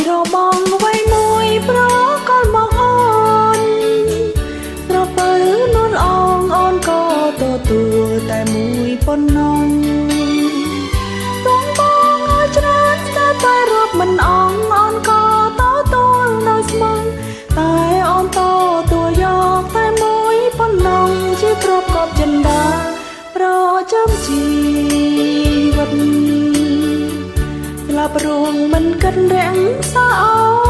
របងអ្វីមួយប្រកលមកអូនត្រពៅនួនអងអូនក៏ទទួលតែមួយប៉ុណ្ណឹងទងបងឲ្យច្រើនស្ទើរតែរាប់មិនអងអូនក៏ទទួលនៅស្មងតែអូនទទួលយកតែមួយប៉ុណ្ណឹងជាប្រកបចិន្តាប្រចាំជីវិតស្លាប់រួងមិនកិនរាំងសាអូ